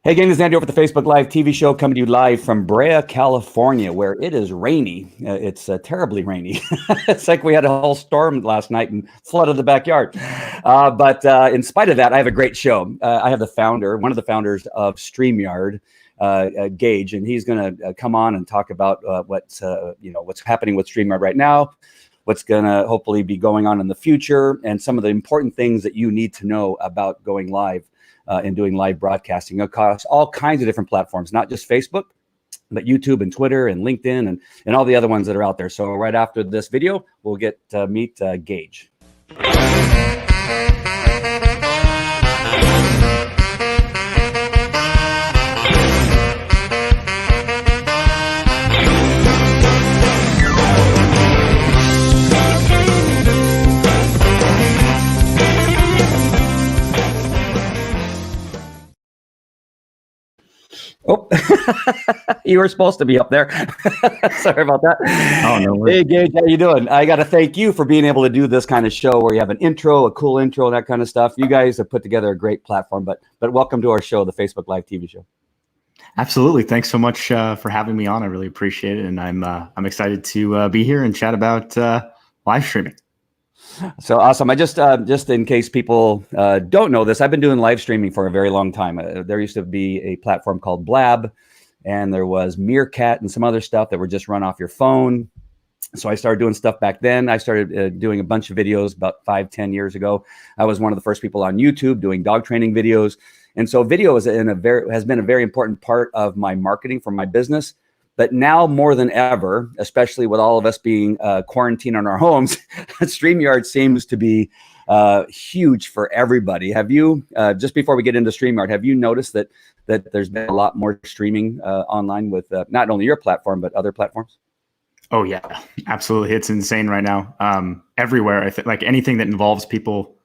Hey gang, this is Andy over at the Facebook Live TV show, coming to you live from Brea, California, where it is rainy. It's terribly rainy. It's like we had a whole storm last night and flooded the backyard. But in spite of that, I have a great show. I have one of the founders of StreamYard, Geige, and he's going to come on and talk about what's happening with StreamYard right now, what's going to hopefully be going on in the future, and some of the important things that you need to know about going live. And doing live broadcasting across all kinds of different platforms, not just Facebook, but YouTube and Twitter and LinkedIn and all the other ones that are out there. So right after this video, we'll get to meet Geige. Oh, you were supposed to be up there. Sorry about that. Oh, no worries. Hey, Geige, how you doing? I got to thank you for being able to do this kind of show where you have an intro, a cool intro, that kind of stuff. You guys have put together a great platform, but welcome to our show, the Facebook Live TV show. Absolutely. Thanks so much for having me on. I really appreciate it. And I'm excited to be here and chat about live streaming. So awesome. I just in case people don't know this, I've been doing live streaming for a very long time. There used to be a platform called Blab, and there was Meerkat and some other stuff that were just run off your phone. So I started doing stuff back then. I started doing a bunch of videos about 5-10 years ago. I was one of the first people on YouTube doing dog training videos. And so video has been a very important part of my marketing for my business. But now more than ever, especially with all of us being quarantined in our homes, StreamYard seems to be huge for everybody. Have you, just before we get into StreamYard, have you noticed that there's been a lot more streaming online with not only your platform, but other platforms? Oh, yeah, absolutely. It's insane right now. Everywhere, I think, like anything that involves people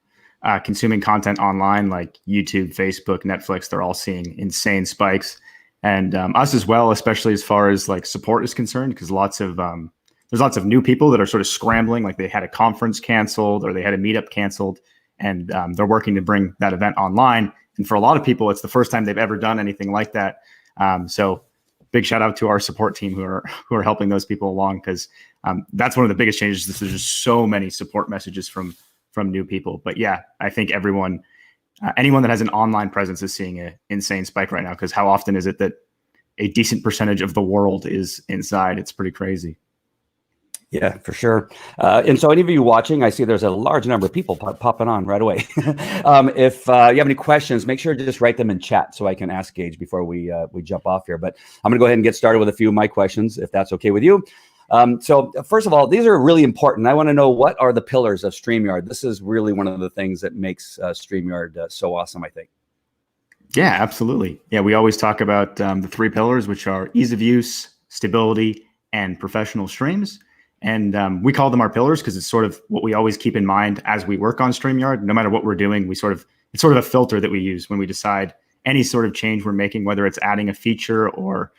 consuming content online, like YouTube, Facebook, Netflix, they're all seeing insane spikes. And us as well, especially as far as like support is concerned, because there's lots of new people that are sort of scrambling, like they had a conference canceled or they had a meetup canceled, and they're working to bring that event online. And for a lot of people, it's the first time they've ever done anything like that. So big shout out to our support team who are helping those people along, because that's one of the biggest changes. There's just so many support messages from new people. But yeah, I think anyone that has an online presence is seeing an insane spike right now, because how often is it that a decent percentage of the world is inside? It's pretty crazy. Yeah, for sure. And so any of you watching, I see there's a large number of people popping on right away. If you have any questions, make sure to just write them in chat so I can ask Geige before we jump off here. But I'm going to go ahead and get started with a few of my questions, if that's okay with you. So first of all, these are really important. I want to know, what are the pillars of StreamYard? This is really one of the things that makes StreamYard so awesome, I think. Yeah, absolutely. Yeah, we always talk about the three pillars, which are ease of use, stability, and professional streams. And we call them our pillars because it's sort of what we always keep in mind as we work on StreamYard. No matter what we're doing, it's sort of a filter that we use when we decide any sort of change we're making, whether it's adding a feature or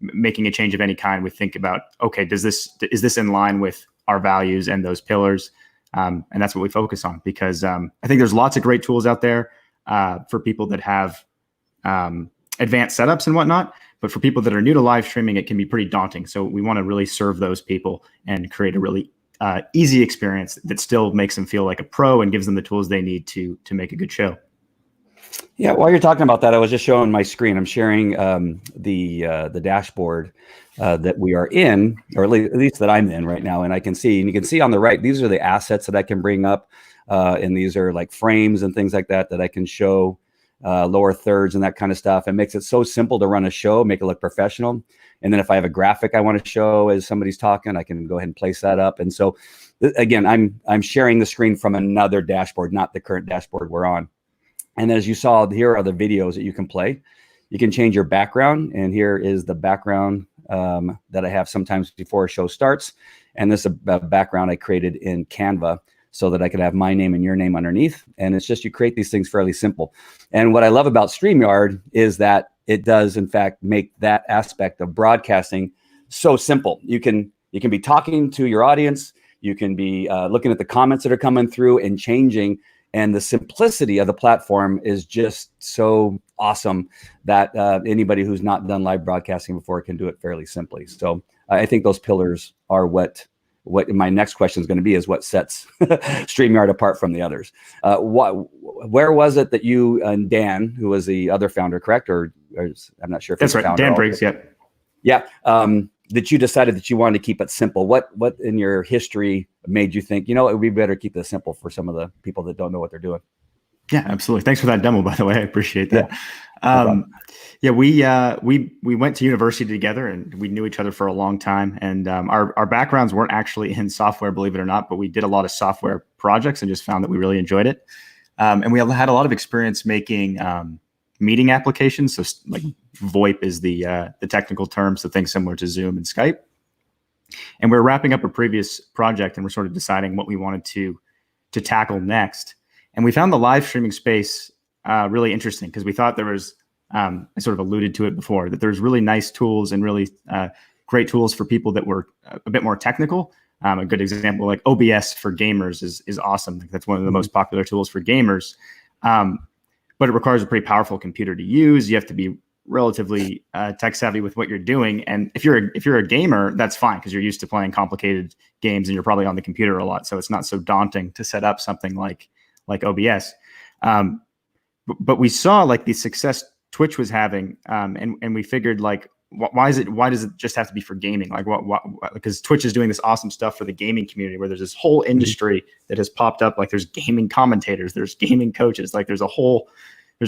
making a change of any kind. We think about, okay, is this in line with our values and those pillars? And that's what we focus on, because I think there's lots of great tools out there for people that have advanced setups and whatnot. But for people that are new to live streaming, it can be pretty daunting. So we want to really serve those people and create a really easy experience that still makes them feel like a pro and gives them the tools they need to make a good show. Yeah, while you're talking about that, I was just showing my screen. I'm sharing the dashboard that we are in, or at least that I'm in right now, and you can see on the right, these are the assets that I can bring up, and these are like frames and things like that I can show, lower thirds and that kind of stuff. It makes it so simple to run a show, make it look professional. And then if I have a graphic I want to show as somebody's talking, I can go ahead and place that up. And so again, I'm sharing the screen from another dashboard, not the current dashboard we're on. And as you saw, here are the videos that you can play. You can change your background, and here is the background that I have sometimes before a show starts. And this is a background I created in Canva so that I could have my name and your name underneath. And it's just, you create these things fairly simple. And what I love about StreamYard is that it does, in fact, make that aspect of broadcasting so simple. You can be talking to your audience. You can be looking at the comments that are coming through and changing and the simplicity of the platform is just so awesome that anybody who's not done live broadcasting before can do it fairly simply. So I think those pillars are what my next question is going to be, is what sets StreamYard apart from the others. Where was it that you and Dan, who was the other founder, correct? Or I'm not sure if that's right, Dan Briggs. Yep. Yeah. That you decided that you wanted to keep it simple. What in your history made you think, we better keep this simple for some of the people that don't know what they're doing? Yeah, absolutely. Thanks for that demo, by the way. I appreciate that. Yeah. We went to university together, and we knew each other for a long time. And our backgrounds weren't actually in software, believe it or not, but we did a lot of software projects and just found that we really enjoyed it. And we had a lot of experience making meeting applications. So like VoIP is the technical term, so things similar to Zoom and Skype. And we're wrapping up a previous project, and we're sort of deciding what we wanted to tackle next. And we found the live streaming space really interesting, because we thought there was, I sort of alluded to it before, that there's really nice tools and really great tools for people that were a bit more technical. A good example, like OBS for gamers is awesome. That's one of the most popular tools for gamers. But it requires a pretty powerful computer to use. You have to be relatively tech savvy with what you're doing. And if you're a gamer, that's fine, because you're used to playing complicated games and you're probably on the computer a lot. So it's not so daunting to set up something like OBS. But we saw like the success Twitch was having, and we figured, like, why does it just have to be for gaming? Like, because Twitch is doing this awesome stuff for the gaming community, where there's this whole industry that has popped up. Like, there's gaming commentators, there's gaming coaches, like there's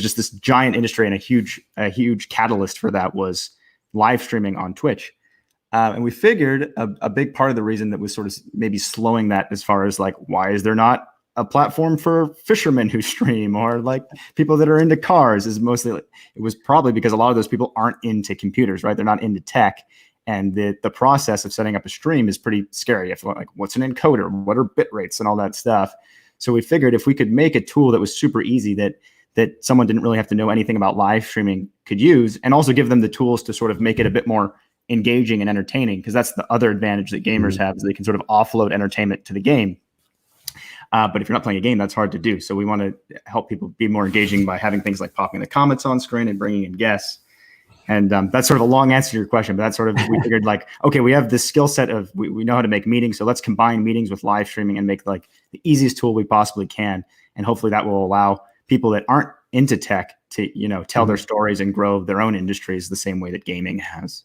just this giant industry, and a huge catalyst for that was live streaming on Twitch. And we figured a big part of the reason that was sort of maybe slowing that, as far as like, why is there not a platform for fishermen who stream, or like people that are into cars, is mostly, it was probably because a lot of those people aren't into computers, right? They're not into tech. And the process of setting up a stream is pretty scary. You have to, like, what's an encoder? What are bit rates and all that stuff? So we figured if we could make a tool that was super easy, that someone didn't really have to know anything about live streaming could use, and also give them the tools to sort of make it a bit more engaging and entertaining, because that's the other advantage that gamers have, is they can sort of offload entertainment to the game. But if you're not playing a game, that's hard to do. So we want to help people be more engaging by having things like popping the comments on screen and bringing in guests. And that's sort of a long answer to your question, but that's sort of, we figured, like, okay, we have this skill set of, we know how to make meetings. So let's combine meetings with live streaming and make like the easiest tool we possibly can. And hopefully that will allow people that aren't into tech to, tell their stories and grow their own industries the same way that gaming has.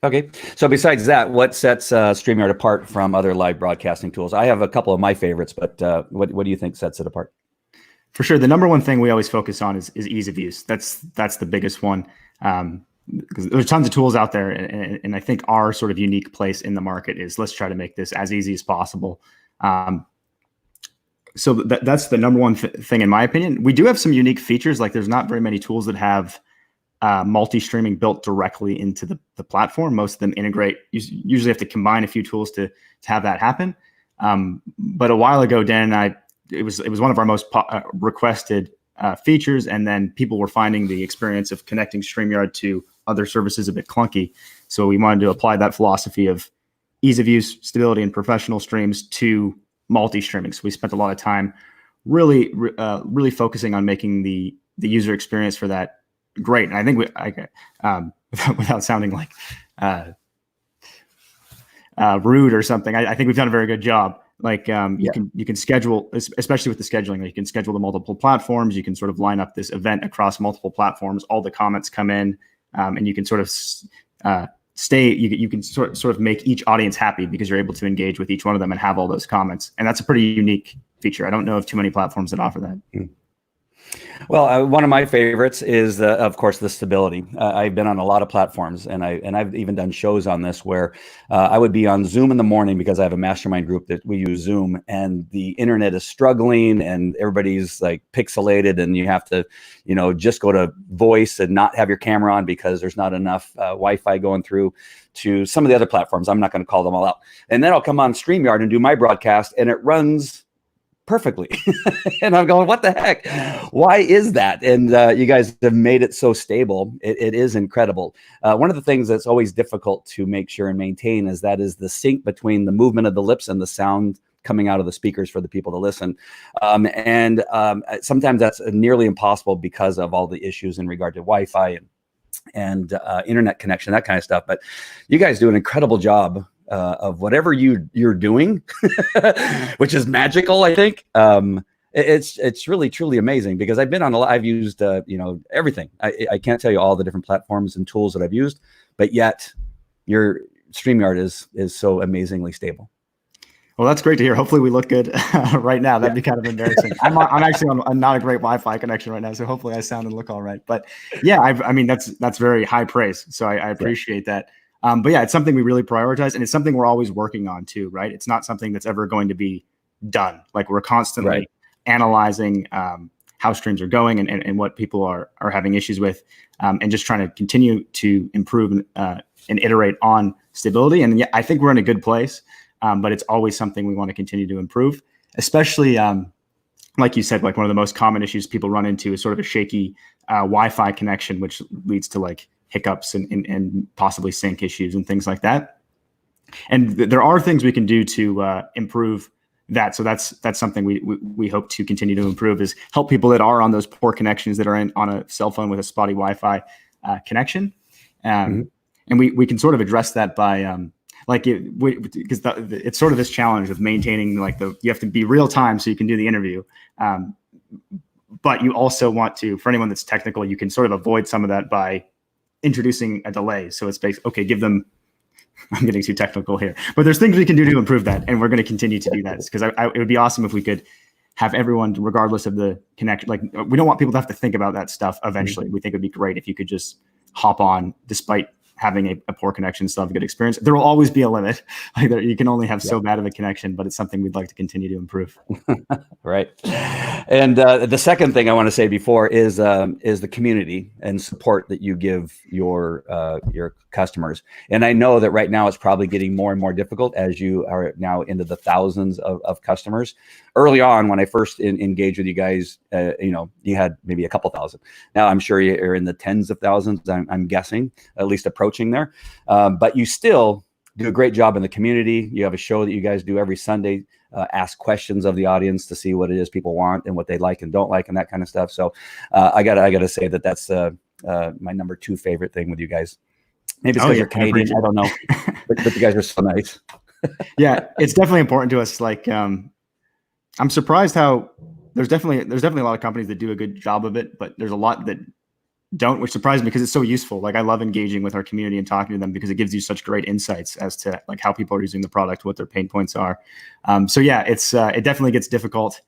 Okay. So besides that, what sets StreamYard apart from other live broadcasting tools? I have a couple of my favorites, but what do you think sets it apart? For sure. The number one thing we always focus on is ease of use. That's the biggest one. Because there's tons of tools out there. And I think our sort of unique place in the market is, let's try to make this as easy as possible. So that's the number one thing, in my opinion. We do have some unique features. Like, there's not very many tools that have multi-streaming built directly into the platform. Most of them integrate. You usually have to combine a few tools to have that happen. But a while ago, Dan and I, it was one of our most requested features, and then people were finding the experience of connecting StreamYard to other services a bit clunky. So we wanted to apply that philosophy of ease of use, stability, and professional streams to multi-streaming. So we spent a lot of time really focusing on making the user experience for that great. And I think without sounding like rude or something, I think we've done a very good job. Like, you can schedule, especially with the scheduling, you can schedule the multiple platforms. You can sort of line up this event across multiple platforms. All the comments come in, and you can sort of you can sort of make each audience happy, because you're able to engage with each one of them and have all those comments. And that's a pretty unique feature. I don't know of too many platforms that offer that. Well, one of my favorites is, of course, the stability. I've been on a lot of platforms, and I've even done shows on this where I would be on Zoom in the morning, because I have a mastermind group that we use Zoom, and the internet is struggling and everybody's like pixelated, and you have to, just go to voice and not have your camera on because there's not enough Wi-Fi going through to some of the other platforms. I'm not going to call them all out. And then I'll come on StreamYard and do my broadcast, and it runs perfectly. And I'm going, what the heck? Why is that? And you guys have made it so stable. It is incredible. One of the things that's always difficult to make sure and maintain is the sync between the movement of the lips and the sound coming out of the speakers for the people to listen. Sometimes that's nearly impossible because of all the issues in regard to Wi-Fi and internet connection, that kind of stuff. But you guys do an incredible job of whatever you're doing, which is magical, I think. It's really truly amazing, because I've been on I've used everything. I can't tell you all the different platforms and tools that I've used, but yet your StreamYard is so amazingly stable. Well, that's great to hear. Hopefully we look good right now. That'd be kind of embarrassing. I'm actually on not a great Wi-Fi connection right now, so hopefully I sound and look all right. But yeah, I mean, that's very high praise. So I appreciate that. But yeah, it's something we really prioritize, and it's something we're always working on too, right? It's not something that's ever going to be done. Like, we're constantly analyzing how streams are going and what people are having issues with, and just trying to continue to improve and iterate on stability. And yeah, I think we're in a good place. But it's always something we want to continue to improve, especially like you said, like one of the most common issues people run into is sort of a shaky Wi-Fi connection, which leads to like hiccups and possibly sync issues and things like that. And there are things we can do to improve that. So that's something we hope to continue to improve, is help people that are on those poor connections, that are on a cell phone with a spotty Wi-Fi connection. And we can sort of address that by because it's sort of this challenge of maintaining you have to be real time so you can do the interview. But you also want to, for anyone that's technical, you can sort of avoid some of that by introducing a delay. So it's basically, give them, I'm getting too technical here, but there's things we can do to improve that. And we're going to continue to do that, because it would be awesome if we could have everyone, regardless of the connection. Like, we don't want people to have to think about that stuff eventually. We think it'd be great if you could just hop on despite having a poor connection, still have a good experience. There will always be a limit. Like, you can only have so bad of a connection, but it's something we'd like to continue to improve. Right. And the second thing I want to say before is the community and support that you give your customers. And I know that right now it's probably getting more and more difficult as you are now into the thousands of customers. Early on, when I first engaged with you guys, you had maybe a couple thousand. Now I'm sure you're in the tens of thousands. I'm guessing, at least approaching there. But you still do a great job in the community. You have a show that you guys do every Sunday. Ask questions of the audience to see what it is people want and what they like and don't like and that kind of stuff. So I gotta say that's my number 2 favorite thing with you guys. Maybe it's because you're Canadian. I don't know, but you guys are so nice. Yeah, it's definitely important to us. Like, I'm surprised how there's definitely a lot of companies that do a good job of it, but there's a lot that don't, which surprised me because it's so useful. Like, I love engaging with our community and talking to them because it gives you such great insights as to like how people are using the product, what their pain points are. So yeah, it definitely gets difficult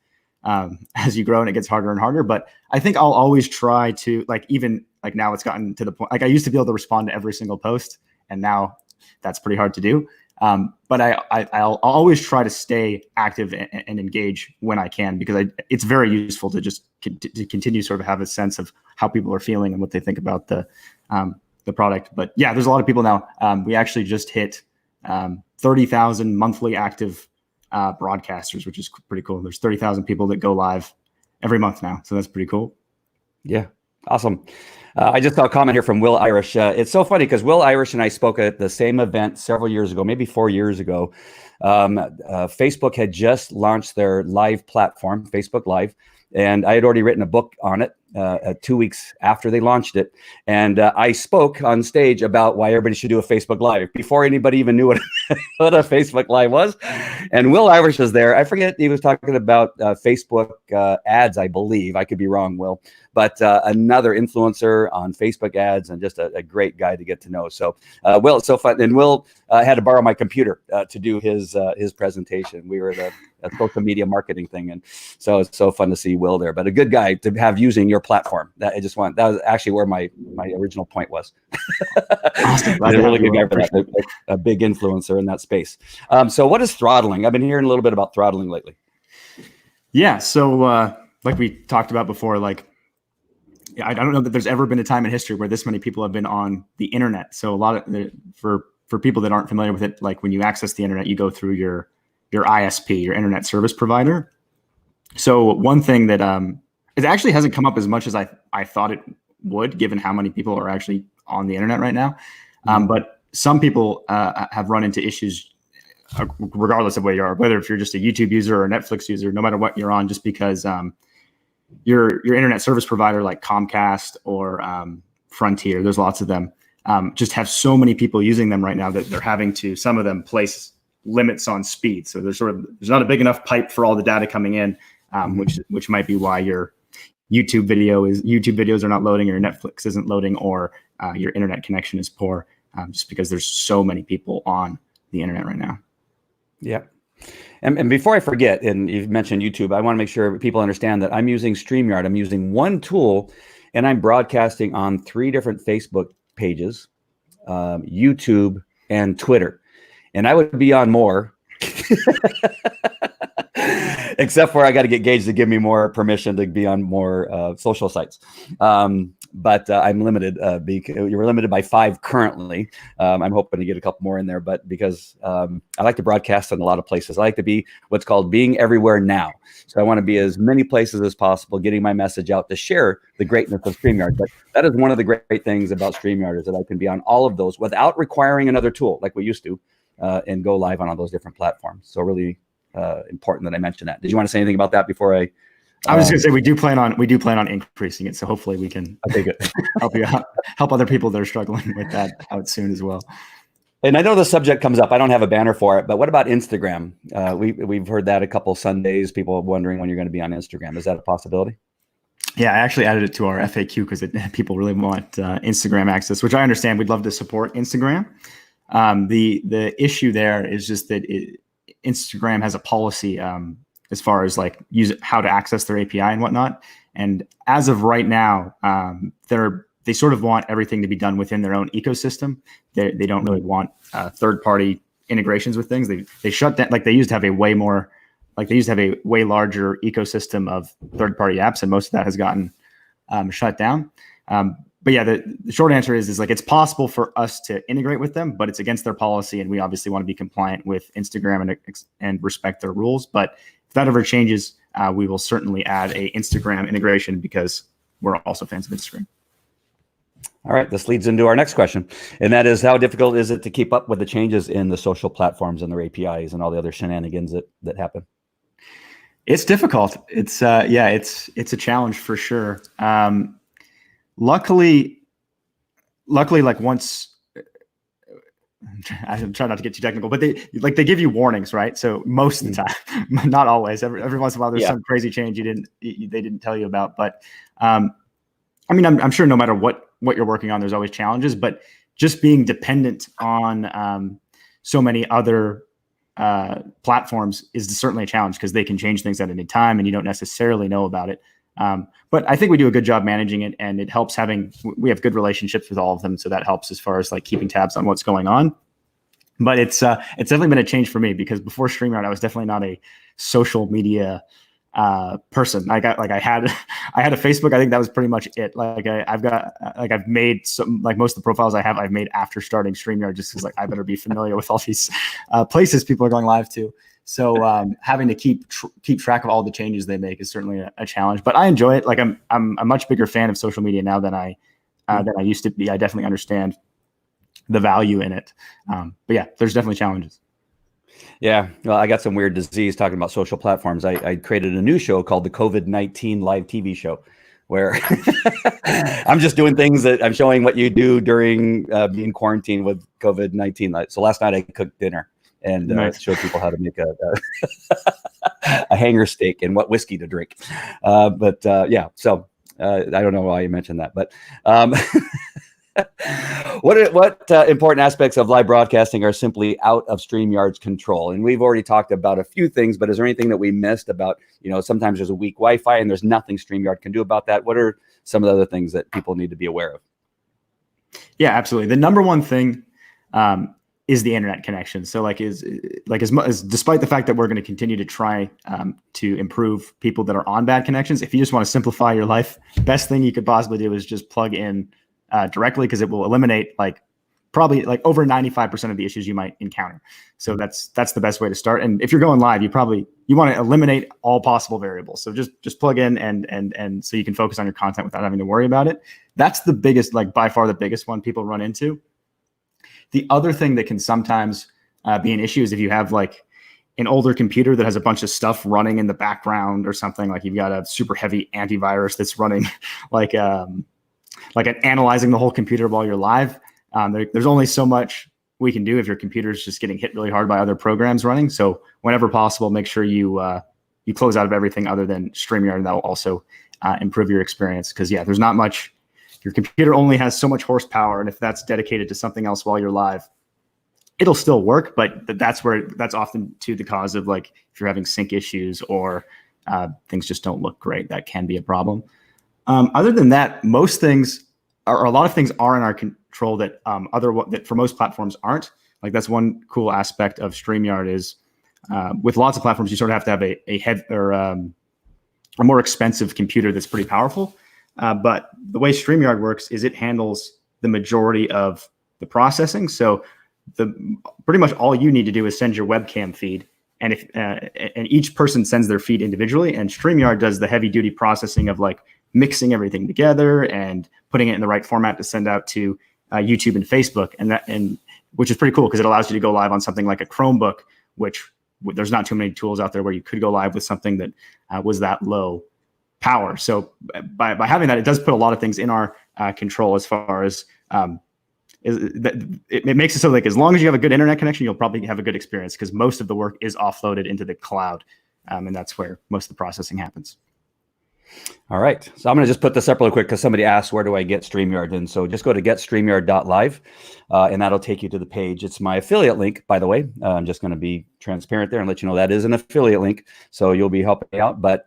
as you grow, and it gets harder and harder. But I think I'll always try to, like, even like now it's gotten to the point, like I used to be able to respond to every single post, and now that's pretty hard to do. But I'll always try to stay active and engage when I can, because it's very useful to just to continue sort of have a sense of how people are feeling and what they think about the product. But yeah, there's a lot of people now. We actually just hit 30,000 monthly active broadcasters, which is pretty cool. There's 30,000 people that go live every month now. So that's pretty cool. Yeah. Awesome. I just saw a comment here from Will Irish. It's so funny because Will Irish and I spoke at the same event several years ago, maybe 4 years ago. Facebook had just launched their live platform, Facebook Live, and I had already written a book on it 2 weeks after they launched it. And I spoke on stage about why everybody should do a Facebook Live before anybody even knew what a Facebook Live was. And Will Irish was there. I forget, he was talking about Facebook ads, I believe. I could be wrong, Will. But another influencer on Facebook ads, and just a great guy to get to know. So Will, it's so fun. And Will had to borrow my computer to do his presentation. We were at a social media marketing thing. And so it's so fun to see Will there. But a good guy to have using your platform. That was actually where my original point was. Awesome. A really good guy for that, a big influencer in that space. So what is throttling? I've been hearing a little bit about throttling lately. Yeah. So like we talked about before, like, I don't know that there's ever been a time in history where this many people have been on the internet. So a lot of for people that aren't familiar with it, like when you access the internet, you go through your ISP, your internet service provider. So one thing that it actually hasn't come up as much as I thought it would, given how many people are actually on the internet right now. But some people have run into issues regardless of where you are, whether if you're just a YouTube user or a Netflix user, no matter what you're on, just because your internet service provider like Comcast or Frontier, there's lots of them, just have so many people using them right now that they're having to, some of them, place limits on speed. So there's not a big enough pipe for all the data coming in, which might be why your YouTube videos are not loading, or your Netflix isn't loading, or your internet connection is poor, just because there's so many people on the internet right now. Yeah. And before I forget, and you've mentioned YouTube, I want to make sure people understand that I'm using StreamYard. I'm using one tool, and I'm broadcasting on 3 different Facebook pages, YouTube, and Twitter. And I would be on more, except for I got to get Geige to give me more permission to be on more social sites. But I'm limited because you're limited by 5 currently. I'm hoping to get a couple more in there, but because I like to broadcast in a lot of places. I like to be what's called being everywhere now. So I want to be as many places as possible, getting my message out to share the greatness of StreamYard. But that is one of the great things about StreamYard, is that I can be on all of those without requiring another tool like we used to, and go live on all those different platforms. So really important that I mentioned that. Did you want to say anything about that before I? I was going to say we do plan on increasing it, so hopefully we can help you out, help other people that are struggling with that out soon as well. And I know the subject comes up. I don't have a banner for it, but what about Instagram? We've heard that a couple Sundays. People wondering when you're going to be on Instagram. Is that a possibility? Yeah, I actually added it to our FAQ because people really want Instagram access, which I understand. We'd love to support Instagram. The issue there is just that Instagram has a policy as far as like how to access their API and whatnot. And as of right now, they sort of want everything to be done within their own ecosystem. They don't really want third-party integrations with things. They shut down, like they used to have a way larger ecosystem of third-party apps, and most of that has gotten shut down. But yeah, the short answer is like it's possible for us to integrate with them, but it's against their policy, and we obviously want to be compliant with Instagram and respect their rules. But if that ever changes, we will certainly add a Instagram integration because we're also fans of Instagram. All right, this leads into our next question, and that is, how difficult is it to keep up with the changes in the social platforms and their APIs and all the other shenanigans that happen? It's difficult. It's a challenge for sure. Luckily, like once, I'm trying not to get too technical, but they give you warnings, right? So most of the time, not always. Every once in a while, there's some crazy change they didn't tell you about. But I mean, I'm sure no matter what you're working on, there's always challenges. But just being dependent on so many other platforms is certainly a challenge, because they can change things at any time, and you don't necessarily know about it. But I think we do a good job managing it, and it helps we have good relationships with all of them. So that helps as far as like keeping tabs on what's going on. But it's definitely been a change for me, because before StreamYard, I was definitely not a social media person. I had a Facebook. I think that was pretty much it. I've made some, like most of the profiles I've made after starting StreamYard, just because like I better be familiar with all these places people are going live to. So having to keep track of all the changes they make is certainly a challenge, but I enjoy it. Like I'm a much bigger fan of social media now than I used to be. I definitely understand the value in it. But yeah, there's definitely challenges. Yeah, well, I got some weird disease talking about social platforms. I created a new show called the COVID-19 live TV show, where I'm just doing things that I'm showing what you do during being quarantined with COVID-19. So last night I cooked dinner and showed people how to make a hanger steak and what whiskey to drink. Yeah, so I don't know why you mentioned that, but what important aspects of live broadcasting are simply out of StreamYard's control? And we've already talked about a few things, but is there anything that we missed about, sometimes there's a weak Wi-Fi and there's nothing StreamYard can do about that? What are some of the other things that people need to be aware of? Yeah, absolutely. The number one thing is the internet connection. So despite the fact that we're going to continue to try to improve people that are on bad connections, if you just want to simplify your life, best thing you could possibly do is just plug in directly, because it will eliminate probably over 95% of the issues you might encounter. So that's the best way to start. And if you're going live, you want to eliminate all possible variables. So just plug in and so you can focus on your content without having to worry about it. That's the biggest, by far the biggest one people run into. The other thing that can sometimes be an issue is if you have like an older computer that has a bunch of stuff running in the background or something, like you've got a super heavy antivirus that's running like analyzing the whole computer while you're live. There's only so much we can do if your computer is just getting hit really hard by other programs running. So whenever possible, make sure you close out of everything other than StreamYard, and that will also improve your experience. Because there's not much. Your computer only has so much horsepower, and if that's dedicated to something else while you're live, it'll still work. But that's often to the cause of, like, if you're having sync issues or things just don't look great, that can be a problem. Other than that, most things or a lot of things are in our control that that for most platforms aren't. Like, that's one cool aspect of StreamYard is with lots of platforms, you sort of have to have a head or a more expensive computer that's pretty powerful. But the way StreamYard works is it handles the majority of the processing. So pretty much all you need to do is send your webcam feed, and and each person sends their feed individually, and StreamYard does the heavy duty processing of like mixing everything together and putting it in the right format to send out to YouTube and Facebook, and which is pretty cool because it allows you to go live on something like a Chromebook, which there's not too many tools out there where you could go live with something that was that low power. So by having that, it does put a lot of things in our control as far as it makes it so, like, as long as you have a good internet connection, you'll probably have a good experience because most of the work is offloaded into the cloud, and that's where most of the processing happens. All right. So I'm going to just put this up really quick because somebody asked, where do I get StreamYard? And so just go to getstreamyard.live, and that'll take you to the page. It's my affiliate link, by the way. I'm just going to be transparent there and let you know that is an affiliate link. So you'll be helping out, but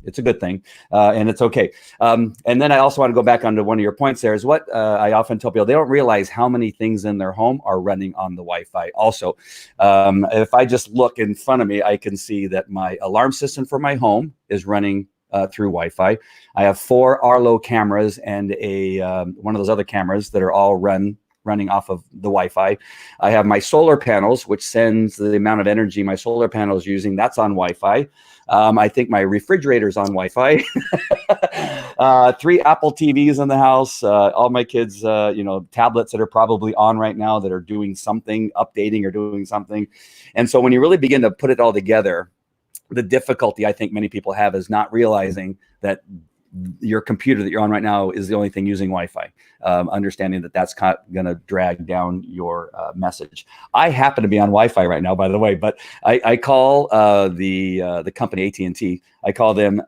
it's a good thing, and it's okay. And then I also want to go back onto one of your points there is what I often tell people, they don't realize how many things in their home are running on the Wi-Fi. Also, if I just look in front of me, I can see that my alarm system for my home is running through Wi-Fi. I have 4 Arlo cameras and one of those other cameras that are all running off of the Wi-Fi. I have my solar panels, which sends the amount of energy my solar panel is using. That's on Wi-Fi. I think my refrigerator's on Wi-Fi. 3 Apple TVs in the house. All my kids, tablets that are probably on right now that are doing something, updating or doing something. And so when you really begin to put it all together, the difficulty I think many people have is not realizing that your computer that you're on right now is the only thing using Wi-Fi. Understanding that that's going to drag down your message. I happen to be on Wi-Fi right now, by the way, but I call the company AT&T. I call them.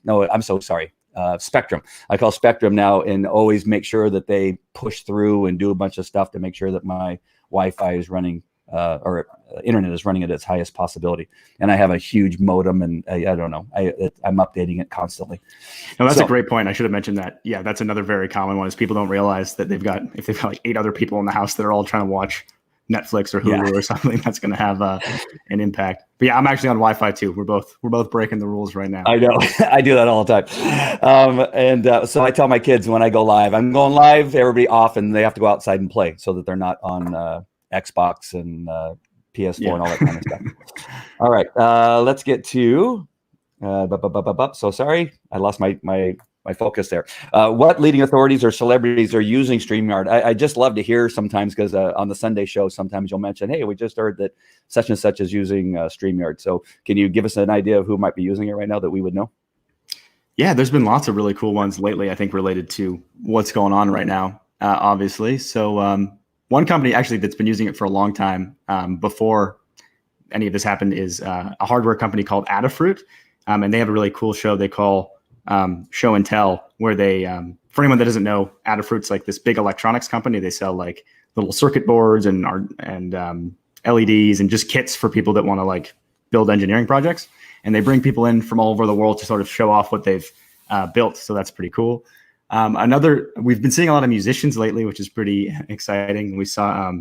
No, I'm so sorry. Spectrum. I call Spectrum now and always make sure that they push through and do a bunch of stuff to make sure that my Wi-Fi is running or internet is running at its highest possibility. And I have a huge modem, and I don't know, I'm updating it constantly. No, that's a great point. I should have mentioned that. Yeah, that's another very common one is people don't realize that if they've got like 8 other people in the house that are all trying to watch Netflix or Hulu or something, that's going to have an impact. But yeah, I'm actually on Wi-Fi too. We're both breaking the rules right now. I know. I do that all the time. So I tell my kids when I go live, I'm going live, everybody off, and they have to go outside and play so that they're not on Xbox and PS4 and all that kind of stuff. All right, let's get to. So sorry, I lost my focus there. What leading authorities or celebrities are using StreamYard? I just love to hear sometimes because on the Sunday show, sometimes you'll mention, hey, we just heard that such and such is using StreamYard. So can you give us an idea of who might be using it right now that we would know? Yeah, there's been lots of really cool ones lately, I think, related to what's going on right now, obviously. So one company actually that's been using it for a long time before any of this happened is a hardware company called Adafruit. And they have a really cool show they call Show and Tell, where they, for anyone that doesn't know, Adafruit's like this big electronics company. They sell like little circuit boards and LEDs and just kits for people that want to like build engineering projects. And they bring people in from all over the world to sort of show off what they've built. So that's pretty cool. We've been seeing a lot of musicians lately, which is pretty exciting. We saw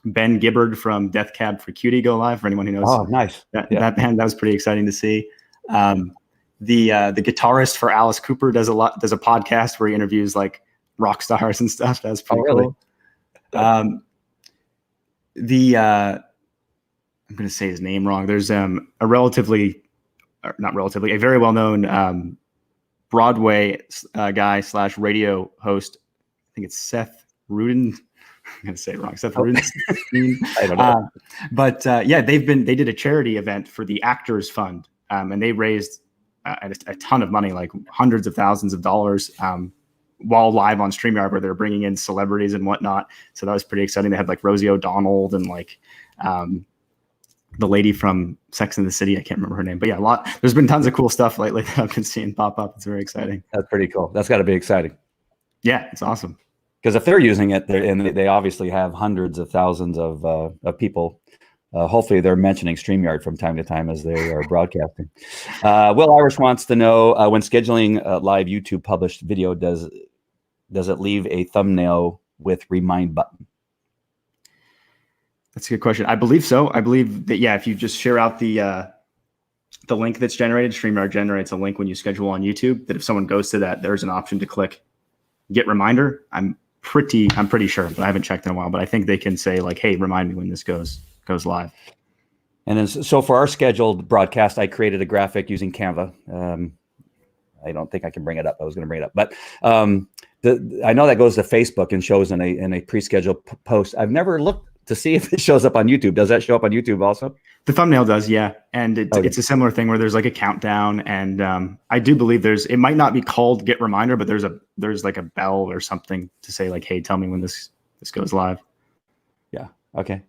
Ben Gibbard from Death Cab for Cutie go live. For anyone who knows, oh, nice, that band, that was pretty exciting to see. The guitarist for Alice Cooper does a podcast where he interviews like rock stars and stuff. That's pretty cool. I'm going to say his name wrong. There's a very well known Broadway guy / radio host. I think it's Seth Rudin. I'm going to say it wrong. Seth Oh. Rubenstein. I don't know. But yeah, they did a charity event for the Actors Fund, and they raised a ton of money, like hundreds of thousands of dollars, while live on StreamYard, where they're bringing in celebrities and whatnot. So that was pretty exciting. They had like Rosie O'Donnell and like the lady from Sex and the City. I can't remember her name, but yeah, there's been tons of cool stuff lately that I've been seeing pop up. It's very exciting. That's pretty cool. That's got to be exciting. Yeah, it's awesome. Because if they're using it, and they obviously have hundreds of thousands of people, hopefully they're mentioning StreamYard from time to time as they are broadcasting. Will Irish wants to know, when scheduling a live YouTube published video, does it leave a thumbnail with remind button? That's a good question. I believe so. I believe that, yeah, if you just share out the link that's generated, StreamYard generates a link when you schedule on YouTube, that if someone goes to that, there's an option to click get reminder. I'm pretty sure, but I haven't checked in a while, but I think they can say like, hey, remind me when this goes live. And then, so for our scheduled broadcast, I created a graphic using Canva. I don't think I can bring it up. I was going to bring it up, but I know that goes to Facebook and shows in a pre-scheduled post. I've never looked to see if it shows up on YouTube. Does that show up on YouTube also? The thumbnail does, yeah. And it's a similar thing where there's like a countdown, and I do believe it might not be called get reminder, but there's like a bell or something to say like, hey, tell me when this goes live. Yeah. Okay.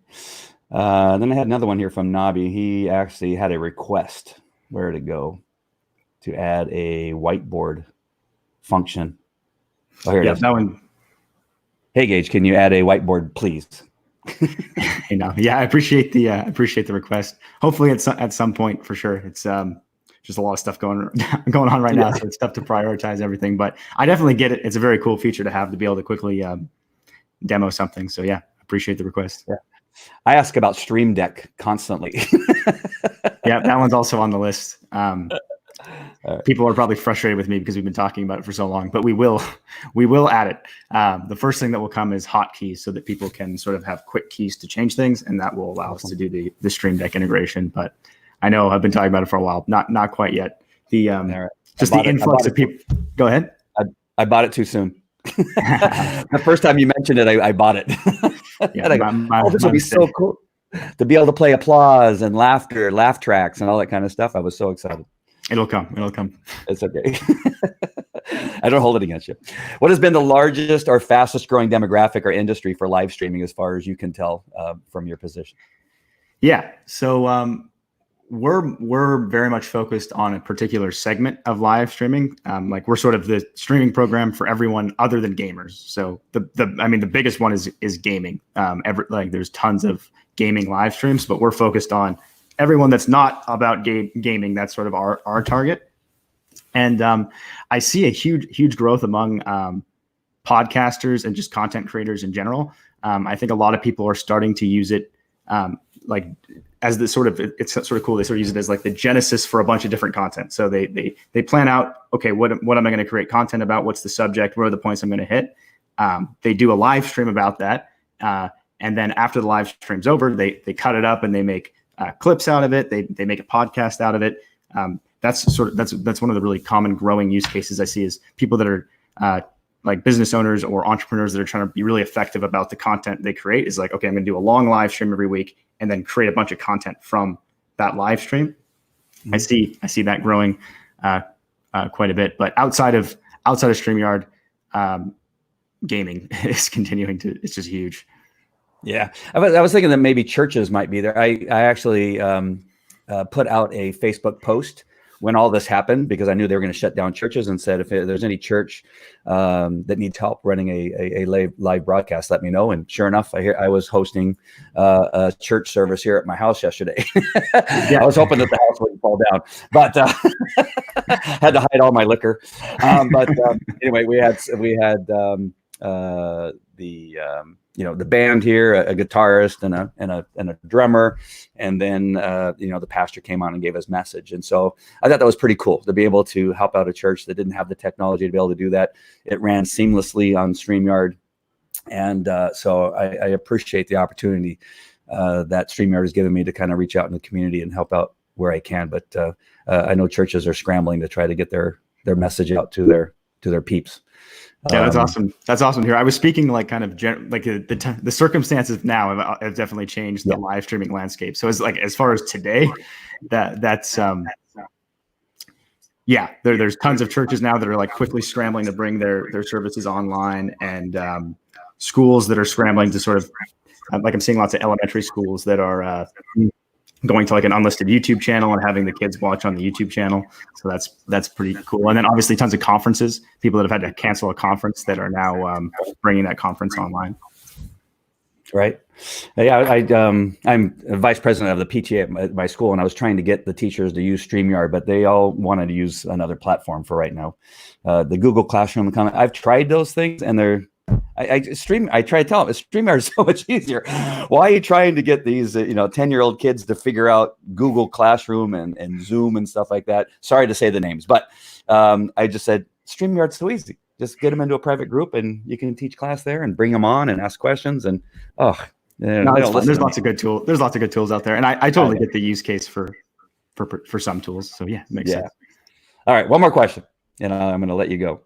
Then I had another one here from Nabi. He actually had a request where to go to add a whiteboard function. Oh, here it is. That one. Hey, Geige, can you add a whiteboard, please? You know, yeah, I appreciate the request. Hopefully at some point, for sure. It's just a lot of stuff going on right now, so it's tough to prioritize everything. But I definitely get it. It's a very cool feature to have, to be able to quickly demo something. So yeah, appreciate the request. Yeah, I ask about Stream Deck constantly. Yeah, that one's also on the list. People are probably frustrated with me because we've been talking about it for so long, but we will add it. The first thing that will come is hotkeys, so that people can sort of have quick keys to change things, and that will allow us to do the Stream Deck integration. But I know I've been talking about it for a while, not quite yet. Just the influx of people. Go ahead. I bought it too soon. The first time you mentioned it, I bought it. Yeah, this would be so cool to be able to play applause and laughter, laugh tracks, and all that kind of stuff. I was so excited. It'll come. It's okay. I don't hold it against you. What has been the largest or fastest growing demographic or industry for live streaming, as far as you can tell from your position? Yeah. So we're very much focused on a particular segment of live streaming. Like we're sort of the streaming program for everyone other than gamers. So the biggest one is gaming. There's tons of gaming live streams, but we're focused on everyone that's not about gaming. That's sort of our target. And I see a huge growth among podcasters and just content creators in general. I think a lot of people are starting to use it like as the sort of, it's sort of cool. They sort of use it as like the genesis for a bunch of different content. So they plan out, okay, what am I going to create content about? What's the subject? What are the points I'm going to hit? They do a live stream about that. And then after the live stream's over, they cut it up and they make clips out of it. They make a podcast out of it. That's one of the really common growing use cases I see, is people that are like business owners or entrepreneurs that are trying to be really effective about the content they create. Is like, okay, I'm going to do a long live stream every week and then create a bunch of content from that live stream. Mm-hmm. I see that growing quite a bit. But outside of StreamYard, gaming is continuing to, it's just huge. Yeah, I was thinking that maybe churches might be there. I actually put out a Facebook post when all this happened, because I knew they were going to shut down churches, and said, if there's any church that needs help running a live broadcast, let me know. And sure enough, I was hosting a church service here at my house yesterday. Yeah. I was hoping that the house wouldn't fall down, but had to hide all my liquor. Anyway, we had the band here, a guitarist and a drummer, and then the pastor came on and gave his message. And so I thought that was pretty cool to be able to help out a church that didn't have the technology to be able to do that. It ran seamlessly on StreamYard, and so I appreciate the opportunity that StreamYard has given me to kind of reach out in the community and help out where I can. But I know churches are scrambling to try to get their message out to their peeps. Yeah, that's awesome. That's awesome to hear. I was speaking like kind of the circumstances now have definitely changed the live streaming landscape. So as far as today, that's there's tons of churches now that are like quickly scrambling to bring their services online, and schools that are scrambling to sort of like I'm seeing lots of elementary schools that are going to like an unlisted YouTube channel and having the kids watch on the YouTube channel. So that's pretty cool. And then obviously tons of conferences, people that have had to cancel a conference that are now bringing that conference online. Right. Yeah. I'm a vice president of the PTA at my school, and I was trying to get the teachers to use StreamYard, but they all wanted to use another platform for right now. The Google Classroom comment. I've tried those things, and I try to tell them StreamYard is so much easier. Why are you trying to get these 10-year-old kids to figure out Google Classroom and Zoom and stuff like that? Sorry to say the names, but I just said StreamYard's so easy. Just get them into a private group, and you can teach class there and bring them on and ask questions. And there's lots of good tools. There's lots of good tools out there, and I totally get the use case for some tools. So yeah, it makes sense. All right, one more question, and I'm going to let you go.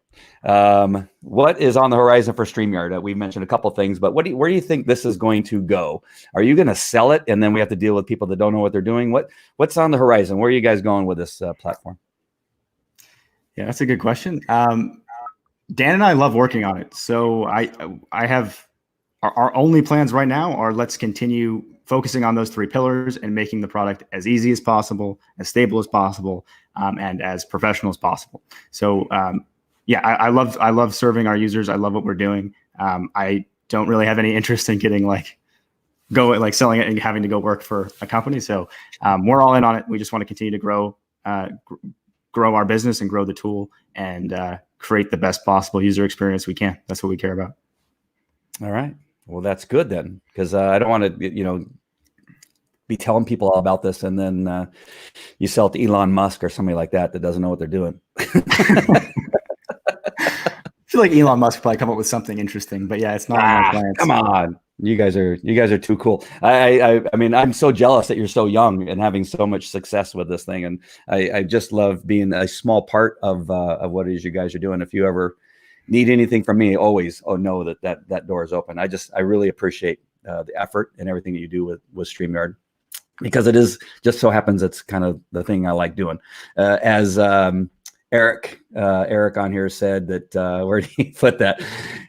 What is on the horizon for StreamYard? We've mentioned a couple things, but where do you think this is going to go? Are you going to sell it, and then we have to deal with people that don't know what they're doing? What's on the horizon? Where are you guys going with this platform? Yeah, that's a good question. Dan and I love working on it. So I have our only plans right now are let's continue focusing on those 3 pillars and making the product as easy as possible, as stable as possible, and as professional as possible. So I love serving our users. I love what we're doing. I don't really have any interest in getting selling it and having to go work for a company. So we're all in on it. We just want to continue to grow our business and grow the tool and create the best possible user experience we can. That's what we care about. All right. Well, that's good then, because I don't want to, be telling people all about this, and then you sell it to Elon Musk or somebody like that doesn't know what they're doing. I feel like Elon Musk probably come up with something interesting, but yeah, it's not in my plans. Come on. You guys are too cool. I mean, I'm so jealous that you're so young and having so much success with this thing. And I just love being a small part of what it is you guys are doing. If you ever need anything from me, always know that door is open. I really appreciate the effort and everything that you do with StreamYard, because it is just so happens it's kind of the thing I like doing. As Eric on here said that, where did he put that?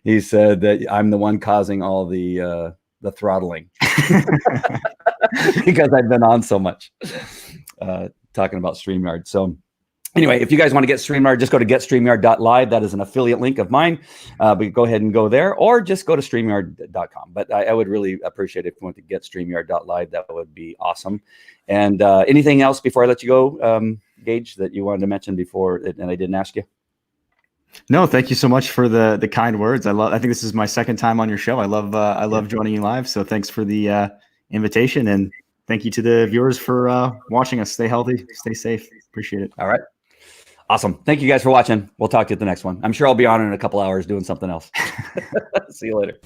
He said that I'm the one causing all the throttling because I've been on so much talking about StreamYard. So anyway, if you guys want to get StreamYard, just go to getstreamyard.live. That is an affiliate link of mine. But go ahead and go there, or just go to StreamYard.com. But I would really appreciate it if you went to getstreamyard.live. That would be awesome. And anything else before I let you go, Geige, that you wanted to mention before and I didn't ask you? No, thank you so much for the kind words. I think this is my second time on your show. I love joining you live. So thanks for the invitation, and thank you to the viewers for watching us. Stay healthy, stay safe. Appreciate it. All right. Awesome. Thank you guys for watching. We'll talk to you at the next one. I'm sure I'll be on in a couple hours doing something else. See you later.